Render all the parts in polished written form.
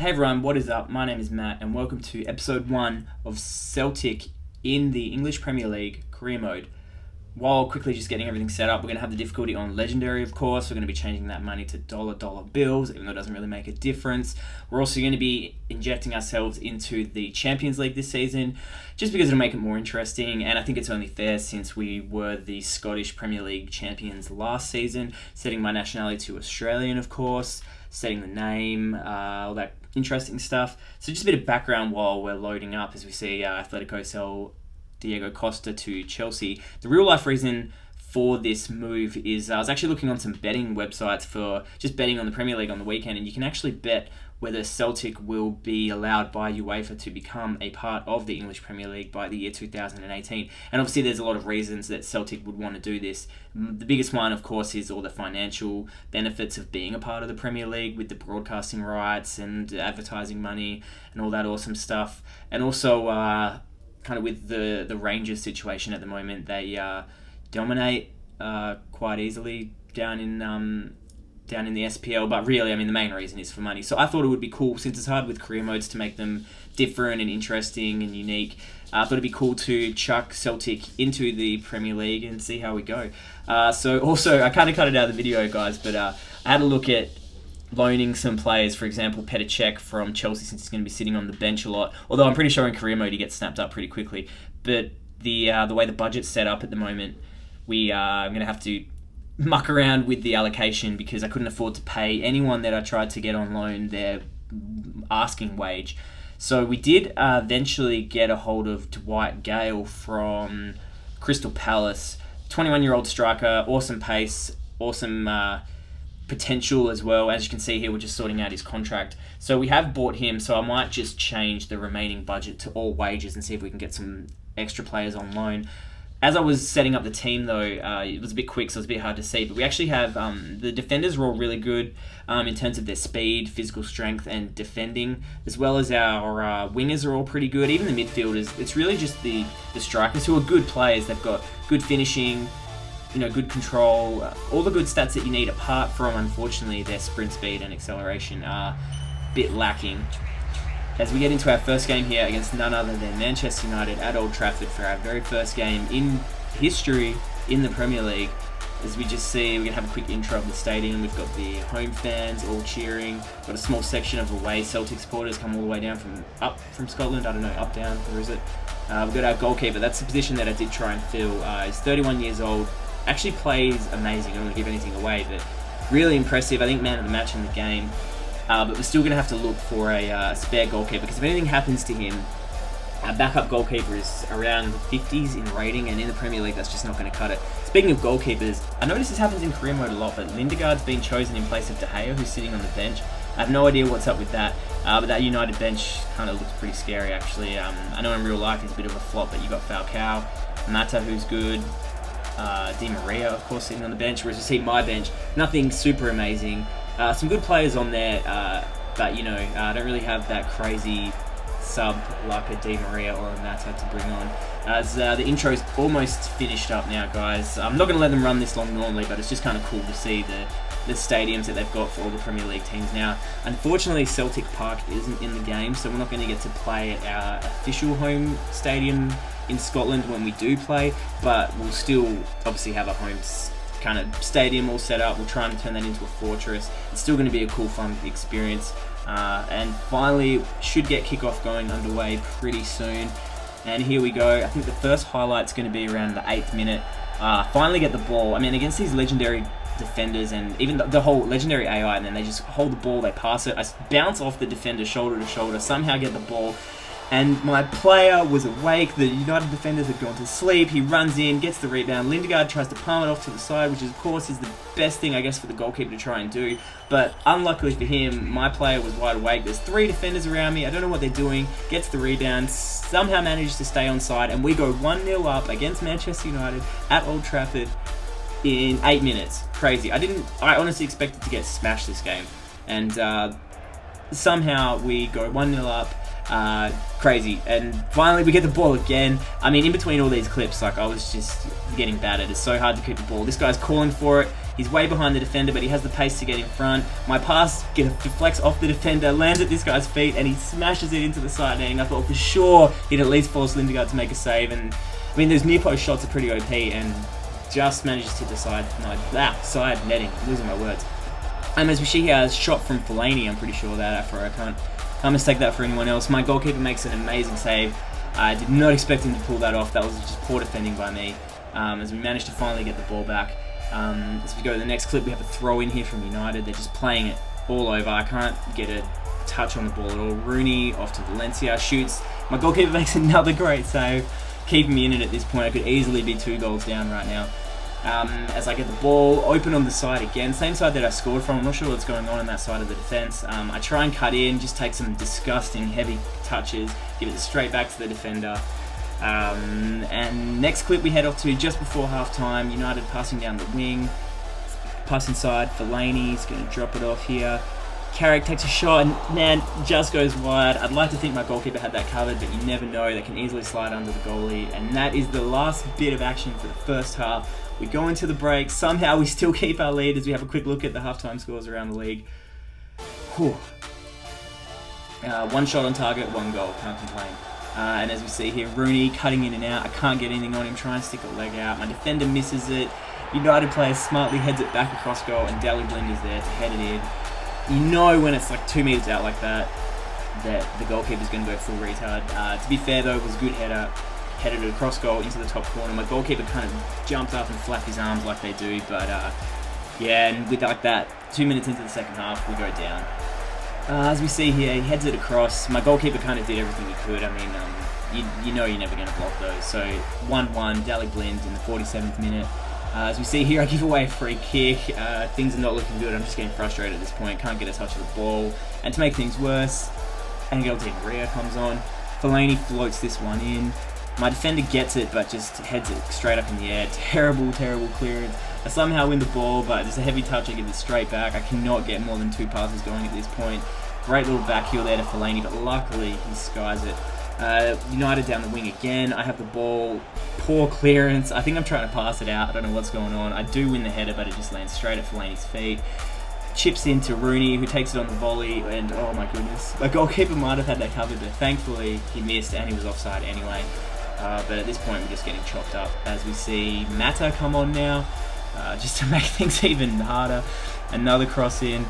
Hey everyone, what is up? My name is Matt and welcome to episode 1 of Celtic in the English Premier League career mode. While quickly just getting everything set up, we're going to have the difficulty on Legendary, of course. We're going to be changing that money to dollar bills, even though it doesn't really make a difference. We're also going to be injecting ourselves into the Champions League this season, just because it'll make it more interesting, and I think it's only fair since we were the Scottish Premier League champions last season, setting my nationality to Australian, of course, setting the name, all that interesting stuff. So just a bit of background while we're loading up as we see Atletico sell Diego Costa to Chelsea. The real life reason for this move is I was actually looking on some betting websites for just betting on the Premier League on the weekend, and you can actually bet whether Celtic will be allowed by UEFA to become a part of the English Premier League by the year 2018. And obviously there's a lot of reasons that Celtic would want to do this. The biggest one, of course, is all the financial benefits of being a part of the Premier League with the broadcasting rights and advertising money and all that awesome stuff. And also kind of with the Rangers situation at the moment, they dominate quite easily down in the SPL, but really, I mean, the main reason is for money. So I thought it would be cool, since it's hard with career modes to make them different and interesting and unique. I thought it'd be cool to chuck Celtic into the Premier League and see how we go. So also, I kind of cut it out of the video, guys, but I had a look at loaning some players, for example, Petr Cech from Chelsea, since he's going to be sitting on the bench a lot. Although I'm pretty sure in career mode he gets snapped up pretty quickly. But the way the budget's set up at the moment, I'm going to have to muck around with the allocation because I couldn't afford to pay anyone that I tried to get on loan their asking wage. So we did eventually get a hold of Dwight Gale from Crystal Palace, 21-year-old striker, awesome pace, awesome potential as well. As you can see here, we're just sorting out his contract. So we have bought him, so I might just change the remaining budget to all wages and see if we can get some extra players on loan. As I was setting up the team, though, it was a bit quick, so it was a bit hard to see. But we actually have the defenders are all really good in terms of their speed, physical strength, and defending, as well as our wingers are all pretty good. Even the midfielders, it's really just the strikers who are good players. They've got good finishing, good control, all the good stats that you need, apart from, unfortunately, their sprint speed and acceleration are a bit lacking. As we get into our first game here against none other than Manchester United at Old Trafford for our very first game in history in the Premier League. As we just see, we're going to have a quick intro of the stadium. We've got the home fans all cheering. We've got a small section of away Celtic supporters come all the way down from Scotland. I don't know, up, down, where is it? We've got our goalkeeper. That's the position that I did try and fill. He's 31 years old. Actually plays amazing. I don't want to give anything away, but really impressive. I think man of the match in the game. But we're still going to have to look for a spare goalkeeper, because if anything happens to him, our backup goalkeeper is around the 50s in rating, and in the Premier League that's just not going to cut it. Speaking of goalkeepers, I notice this happens in career mode a lot, but Lindegaard's been chosen in place of De Gea, who's sitting on the bench. I have no idea what's up with that, but that United bench kind of looks pretty scary, actually. I know in real life he's a bit of a flop, but you got Falcao, Mata, who's good, Di Maria, of course, sitting on the bench, whereas you see my bench, nothing super amazing. Some good players on there, but I don't really have that crazy sub like a Di Maria or a Mata to bring on. As the intro's almost finished up now, guys. I'm not going to let them run this long normally, but it's just kind of cool to see the stadiums that they've got for all the Premier League teams now. Unfortunately, Celtic Park isn't in the game, so we're not going to get to play at our official home stadium in Scotland when we do play, but we'll still obviously have a home kind of stadium all set up. We'll try and turn that into a fortress. It's still going to be a cool, fun experience. And finally, should get kickoff going underway pretty soon. And here we go. I think the first highlight's going to be around the 8th minute. Finally get the ball. I mean, against these legendary defenders and even the whole legendary AI, and then they just hold the ball, they pass it. I bounce off the defender shoulder to shoulder, somehow get the ball. And my player was awake. The United defenders had gone to sleep. He runs in, gets the rebound. Lindegaard tries to palm it off to the side, which of course is the best thing, I guess, for the goalkeeper to try and do. But unluckily for him, my player was wide awake. There's 3 defenders around me. I don't know what they're doing. Gets the rebound, somehow manages to stay on side, and we go 1-0 up against Manchester United at Old Trafford in 8 minutes. Crazy. I honestly expected to get smashed this game. And somehow we go 1-0 up. Crazy. And finally we get the ball again. I mean, in between all these clips, like, I was just getting battered. It's so hard to keep the ball. This guy's calling for it. He's way behind the defender, but he has the pace to get in front. My pass deflects off the defender, lands at this guy's feet, and he smashes it into the side netting. I thought for sure he'd at least force Lindegaard to make a save. And I mean, those near post shots are pretty OP, and just manages to hit the side netting. I'm losing my words. As we see here, a shot from Fellaini. I'm pretty sure that after I can't mistake that for anyone else. My goalkeeper makes an amazing save. I did not expect him to pull that off. That was just poor defending by me. As we managed to finally get the ball back. As we go to the next clip, we have a throw in here from United. They're just playing it all over. I can't get a touch on the ball at all. Rooney off to Valencia, shoots. My goalkeeper makes another great save, keeping me in it at this point. I could easily be 2 goals down right now. As I get the ball open on the side again, same side that I scored from. I'm not sure what's going on that side of the defence. I try and cut in, just take some disgusting heavy touches, give it straight back to the defender. And next clip we head off to just before half time. United passing down the wing, pass inside. Fellaini's going to drop it off here. Carrick takes a shot and, man, just goes wide. I'd like to think my goalkeeper had that covered, but you never know. They can easily slide under the goalie. And that is the last bit of action for the first half. We go into the break. Somehow we still keep our lead as we have a quick look at the halftime scores around the league. Whew. 1 shot on target, 1 goal. Can't complain. And as we see here, Rooney cutting in and out. I can't get anything on him. Trying to stick a leg out. My defender misses it. United player smartly heads it back across goal, and Daley Blind is there to head it in. You know when it's like 2 meters out like that the goalkeeper's going to go full retard. To be fair though, it was a good header. Headed it across goal into the top corner. My goalkeeper kind of jumped up and flapped his arms like they do, but yeah, and with like that, 2 minutes into the second half, we go down. As we see here, he heads it across. My goalkeeper kind of did everything he could. I mean, you know you're never going to block those. So 1-1, Daley Blind in the 47th minute. As we see here, I give away a free kick. Things are not looking good. I'm just getting frustrated at this point. Can't get a touch of the ball. And to make things worse, Angel Di Maria comes on. Fellaini floats this one in. My defender gets it, but just heads it straight up in the air. Terrible, terrible clearance. I somehow win the ball, but just a heavy touch, I give it straight back. I cannot get more than 2 passes going at this point. Great little back heel there to Fellaini, but luckily he skies it. United down the wing again. I have the ball. Poor clearance. I think I'm trying to pass it out. I don't know what's going on. I do win the header, but it just lands straight at Fellaini's feet. Chips into Rooney, who takes it on the volley, and oh my goodness. My goalkeeper might have had that covered, but thankfully he missed and he was offside anyway. But at this point we're just getting chopped up as we see Mata come on now, just to make things even harder. Another cross in.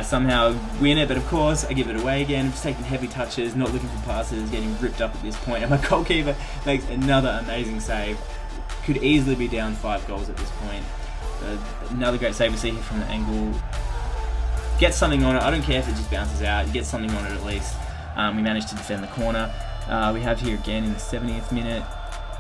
Somehow win it, but of course I give it away again. Just taking heavy touches, not looking for passes, getting ripped up at this point, and my goalkeeper makes another amazing save. Could easily be down 5 goals at this point. Another great save we see here from the angle. Gets something on it. I don't care if it just bounces out. He gets something on it at least. We managed to defend the corner. We have here again in the 70th minute,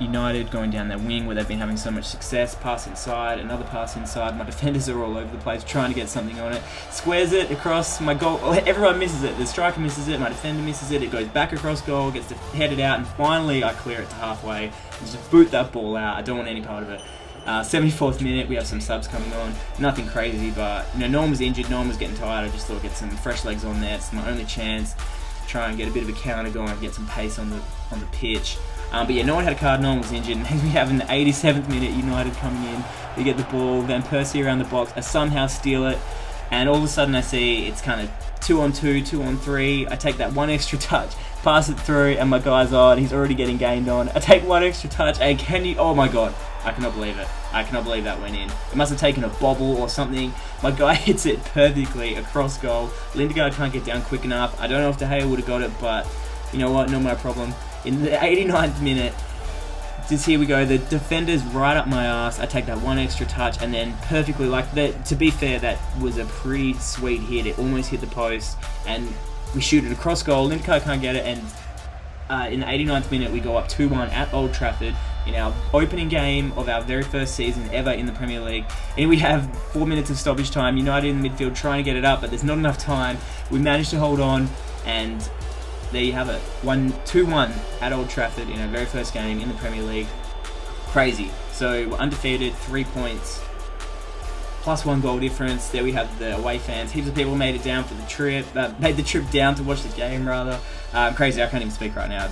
United going down their wing where they've been having so much success. Pass inside, another pass inside. My defenders are all over the place trying to get something on it. Squares it across my goal. Everyone misses it. The striker misses it. My defender misses it. It goes back across goal, gets to head it out, and finally I clear it to halfway and just boot that ball out. I don't want any part of it. 74th minute, we have some subs coming on. Nothing crazy, but no one was injured. No one was getting tired. I just thought I'd get some fresh legs on there. It's my only chance. Try and get a bit of a counter going, get some pace on the pitch. But yeah, no one had a card, no one was injured. And we have in the 87th minute, United coming in. We get the ball, Van Persie around the box. I somehow steal it, and all of a sudden I see it's kind of 2-on-2, 2-on-3. I take that one extra touch, pass it through, and my guy's on. He's already getting gained on. I take one extra touch, and oh my god, I cannot believe it. I cannot believe that went in. It must have taken a bobble or something. My guy hits it perfectly across goal. Lindegaard can't get down quick enough. I don't know if De Gea would have got it, but you know what? Not my problem. In the 89th minute, just here we go. The defender's right up my ass. I take that one extra touch, and then perfectly, like that. To be fair, that was a pretty sweet hit. It almost hit the post, and we shoot it across goal. Lindegaard can't get it, and in the 89th minute, we go up 2-1 at Old Trafford in our opening game of our very first season ever in the Premier League. And we have 4 minutes of stoppage time. United in the midfield trying to get it up, but there's not enough time. We managed to hold on, and there you have it. 2-1 at Old Trafford in our very first game in the Premier League. Crazy. So we're undefeated, 3 points, plus 1 goal difference. There we have the away fans. Heaps of people made it down for the trip, made the trip down to watch the game rather. Crazy, I can't even speak right now.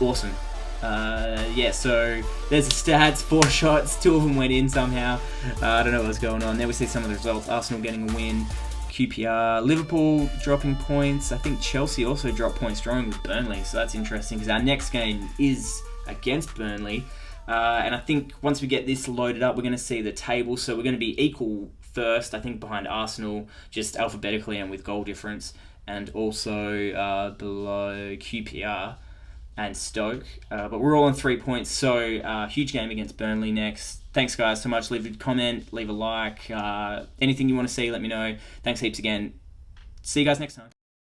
Awesome. So there's the stats, 4 shots, 2 of them went in somehow. I don't know what's going on. There we see some of the results. Arsenal getting a win, QPR, Liverpool dropping points. I think Chelsea also dropped points drawing with Burnley, so that's interesting because our next game is against Burnley. And I think once we get this loaded up, we're going to see the table. So we're going to be equal first, I think, behind Arsenal, just alphabetically and with goal difference, and also below QPR and Stoke, but we're all on 3 points, so huge game against Burnley next. Thanks guys so much. Leave a comment, leave a like, anything you want to see, let me know. Thanks heaps again. See you guys next time.